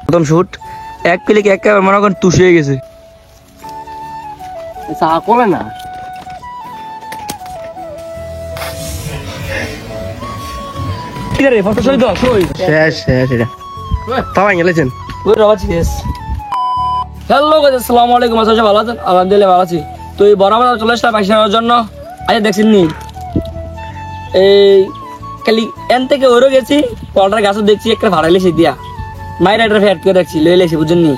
প্রথম শুট এক ক্লিক একেবারে মনে করেন তুষে হয়ে গেছে। চা করে না ফটো সই তো সই শেষ এটা পাওয়া গেলেছেন ওই রাবাছি দেশ। হ্যালো গাইস, আসসালামু আলাইকুম। আশা করি ভালো আছেন, আলহামদুলিল্লাহ ভালো আছি। তো এই বরাবর চলে আসলাম পাখি নেওয়ার জন্য। আজ দেখছেন নি এই খালি এন থেকে ওরও গেছি কলটার গাছও দেখছি একটা ভাড়াইলে সে দিয়া মায়ের একটা ফ্যাট করে দেখছি লইলে এসে বুঝেন নি।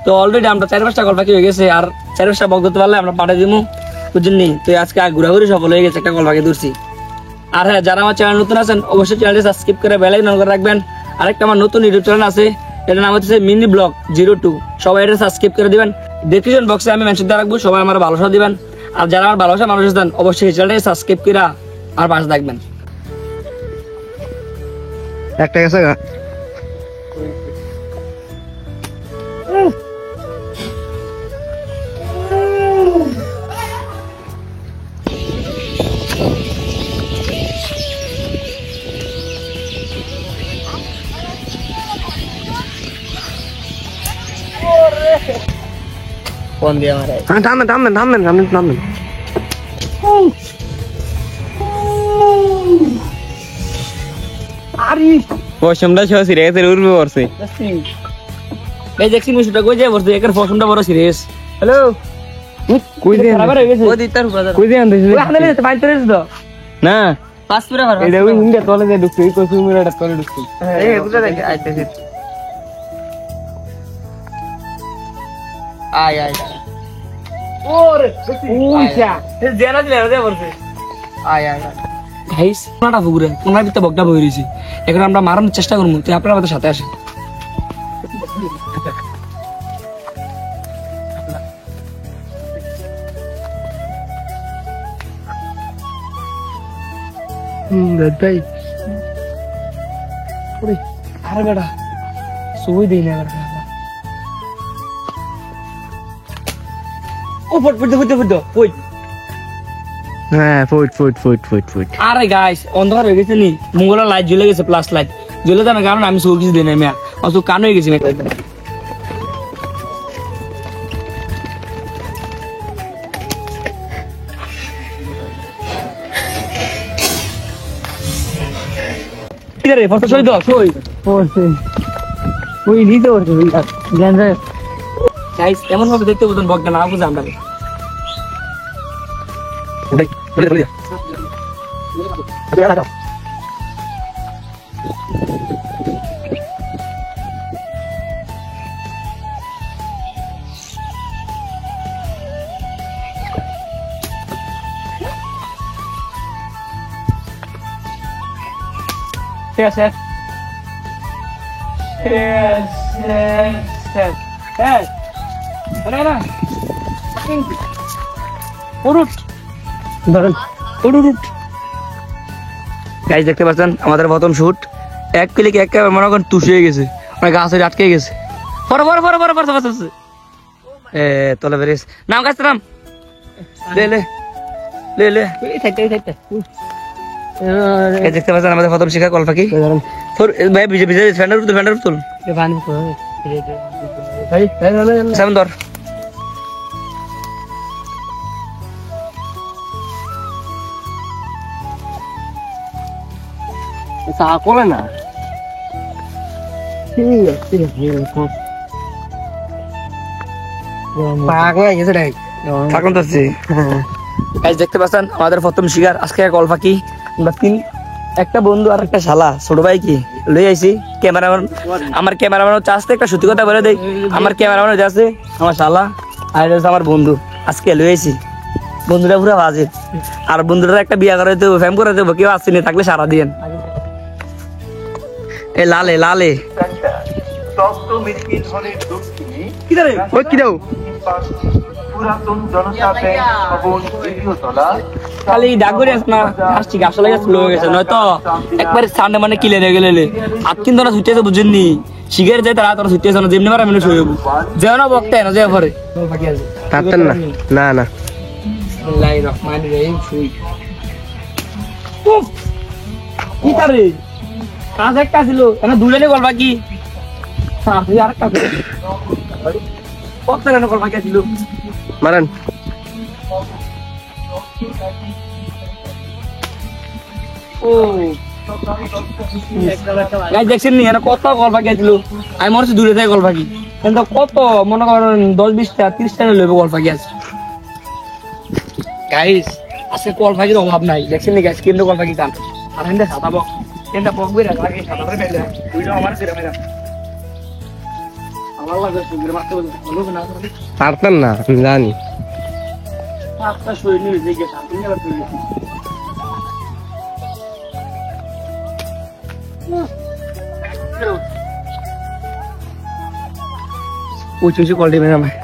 তো অলরেডি আমরা 4-5টা কল পাখি হয়ে গেছে, আর 4-5টা বক ধরতে পারলে আমরা পাঠিয়ে দিব বুঝেন নি। তো আজকে ঘোরাঘুরি সফল হয়ে গেছে, একটা কল পাখি ধরছি। আর হ্যাঁ, যারা আমার চ্যানেল নতুন আছেন অবশ্যই চ্যানেলটি সাবস্ক্রাইব করে বেল আইকন অন করে রাখবেন। আরেকটা আমার নতুন ইউটিউব চ্যানেল আছে, এটার নাম হচ্ছে মিনি ব্লগ 02। সবাই এটা সাবস্ক্রাইব করে দিবেন, ডেসক্রিপশন বক্সে আমি মেনশন দিয়ে রাখবো। সবাই আমার ভালোবাসা দিবেন, আর যারা আমার ভালোবাসা মানুষ দেন অবশ্যই চ্যানেলটি সাবস্ক্রাইব করে আর পাশে থাকবেন। একটা গেছে গা ফোন দিয়ে আমার থামেন পশমটা ছ সিরিয়াস উড়বে পড়ছে এই দেখছি মিশুটা কই যায় বসে একের ফসমটা বড় সিরিয়াস। হ্যালো কই দেন খারাপ হয়ে গেছে ওই দিতার কই দেন দিছে ওই হানে তো বাইতে রেছ তো না পাঁচ পুরা ভার এটা ওই হিন্দে তলে যে ঢুকছে কই সুমিরাটা তলে ঢুকছে এই বুঝা দেখে আইতেছে আয় ওরে উইছা এ জেনা দিলে রে বলছে আয় গাইস কোনটা ফুগুরে কোনটা ভিতরে বকটা বই রইছি। এখন আমরা মারানোর চেষ্টা করব, তো আপনারা আমাদের সাথে আসেন। দাদাই ওরে আরে বেটা সুই দেই না বেটা ও ফুট ওই হ্যাঁ ফুট আরে গাইস অন্ধকার হয়ে গেছে নি, মঙ্গলের লাইট জ্বলে গেছে, প্লাস লাইট জ্বলে যাবে কারণ আমি সব কিছু দিই না মিয়া, অত কান হয়ে গেছি রে ফটো সই তো সই ওই নিতে পড়ছে গাইস এমন ভাবে দেখতে বুঝুন বকটা না বুঝে আমরা ঠিক আছে গাইস দেখতে পাচ্ছেন আমাদের প্রথম শুট এক ক্লিক একেবারে মনে করেন তুষে হয়ে গেছে, মানে গাছে আটকে গেছে। তলে বেরিয়েছ নাম গাছ নাম দেখতে পাচ্ছেন আমাদের প্রথম শিকার কল পাখি। ভাই ভিজে ভিজে ফ্যানের তুল সামন ধর চা করে না দেখতে পাচ্ছেন আমাদের প্রথম শিকার আজকে কল পাখি। একটা বন্ধু আর একটা শালা ছোট ভাই কি লই আইছি ক্যামেরাম্যান। আমার ক্যামেরাম্যান চাষতে একটা সত্যি কথা বলে দেয়, আমার ক্যামেরাম্যান আছে আমার শালা আর আমার বন্ধু আজকে লই আইছি। বন্ধুটা পুরো বাজে, আর বন্ধুটা একটা বিয়া করে দেবো, ফ্যাম করে দেবো, কেউ আসছে থাকলে সারা দিন। এ লালে কি দাও খালি ডাক করে আস না আসছি আসলে স্লো হয়ে গেছে, নয়তো একবারে সামনে মানে কিলে রেগে গেলে আর কিন্তু না ছুটিয়েছে বুঝেননি শিখের যায় তারা তোরা ছুটিয়েছে না যেমনি পারা মেনে শুয়ে যাবো যেও না বকতে না যে পরে থাকতেন না না না কি তারে কাজ একটা ছিল এখানে দুজনে গল্প কি আর একটা কত রান গল্প কি ছিল মারেন ও গাইস দেখছেন নি এখানে কত গল্প কি ছিল আমি মনে হচ্ছে দূরে থেকে গল্প কি কিন্তু কত মনে করেন 10-20টা 30টা লইব গল্প কি আছে গাইস আজকে কল ফাঁকির অভাব নাই দেখছেন নি গাইস কিন্তু কল ফাঁকি কাম আর হেন্দে সাদা বক এটা বক বের লাগে সাদা করে ফেলে দুইটা আমার ছেড়ে মেরা আমার লাগে সুন্দর মারতে বলবো না পারতেন না আমি জানি আপনার শরীর নিয়ে দেখে শান্তি নিয়ে আবার তুই উঁচু কল দিবেন আমায়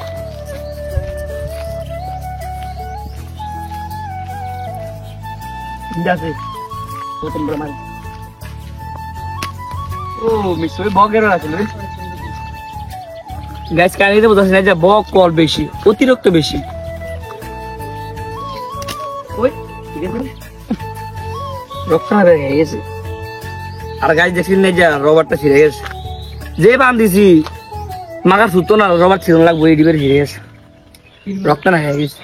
যাচ্ছে প্রথম ব্রহ্মাণ্ড ও মিশরে বগের আছে রে গাইস কানিতে বলতেছ না যে বক কল বেশি অতিরিক্ত বেশি ওই ঠিক আছে রক্ষা হয়ে গেছে আর গাইস দেখছেন না যে রবারটা ছিঁড়ে গেছে যে বান দিছি মাগার সুতো না রবার ছিঁড়ন লাগবে এই ডিবের ছিঁড়ে গেছে রক্ত না হয়ে গেছে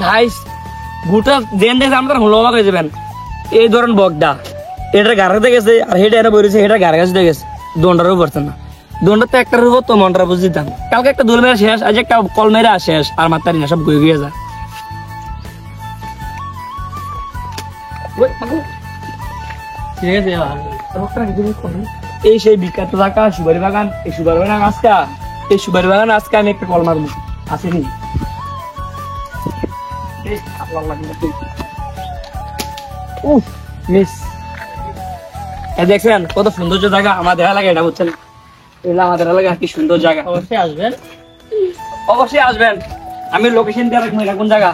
গাইস গোটা জেন দেখে আমরা হলো অবাক হয়ে যাবেন এই ধরেন বগদা এটার গাড়াতে গেছে আর হেটা এটা বইছে এটা গাড়া কাছে গেছে দন্ডারও পারছে না দন্ডা তো একটার উপর তো মনটা বুঝে দিতাম কালকে একটা দোল মেরা শেষ আজ একটা কল মেরা শেষ আর মাতারি না সব গয়ে গিয়ে যায় ঠিক আছে এই সেই বিখ্যাত জায়গা সুপারি বাগান এই সুপারি বাগান আজকে আমি একটা কল মারবো আসেনি দেখছেন কত সৌন্দর্য জায়গা আমাদের এলাকা এটা বুঝছেন এগুলো আমাদের এলাকা কি সুন্দর জায়গা অবশ্যই আসবেন আমি লোকেশন দিয়ে রাখবো এটা কোন জায়গা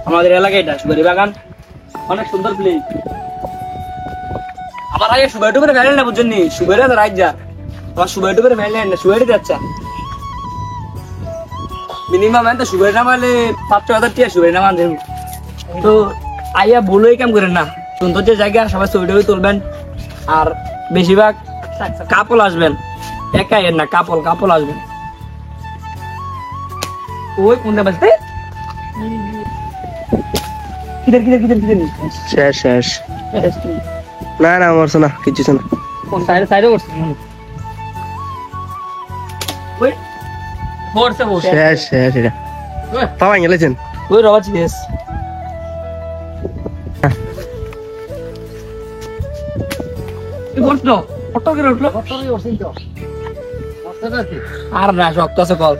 আমাদের এলাকা এটা সুপারি বাগান অনেক সুন্দর প্লেস আমার আগে সুবাই টুবের ভ্যালেন না বুঝছেন নি সুবাইরা তো রাইট যা আমার সুবাই টুবের ভ্যালেন না সুবাইরে যাচ্ছে মিনিমাম এত সুবাই না মানে 5-6 হাজার টাকা সুবাই না মান দেবো তো আইয়া বলেই কাম করেন না সৌন্দর্য জায়গা সবাই ছবি টবি তুলবেন আর বেশিরভাগ কাপল আসবেন একাই না কাপল আসবেন ওই কোনটা বাজতে কিদের শেষ না না মরছো না কিছু না কোন সাইডে করছে ওই পড়ছে শেষ এটা পাওয়া গেলেছেন ওই রবাজ বেশ উঠলো অটো করে উঠলো আর না শক্ত আছে কল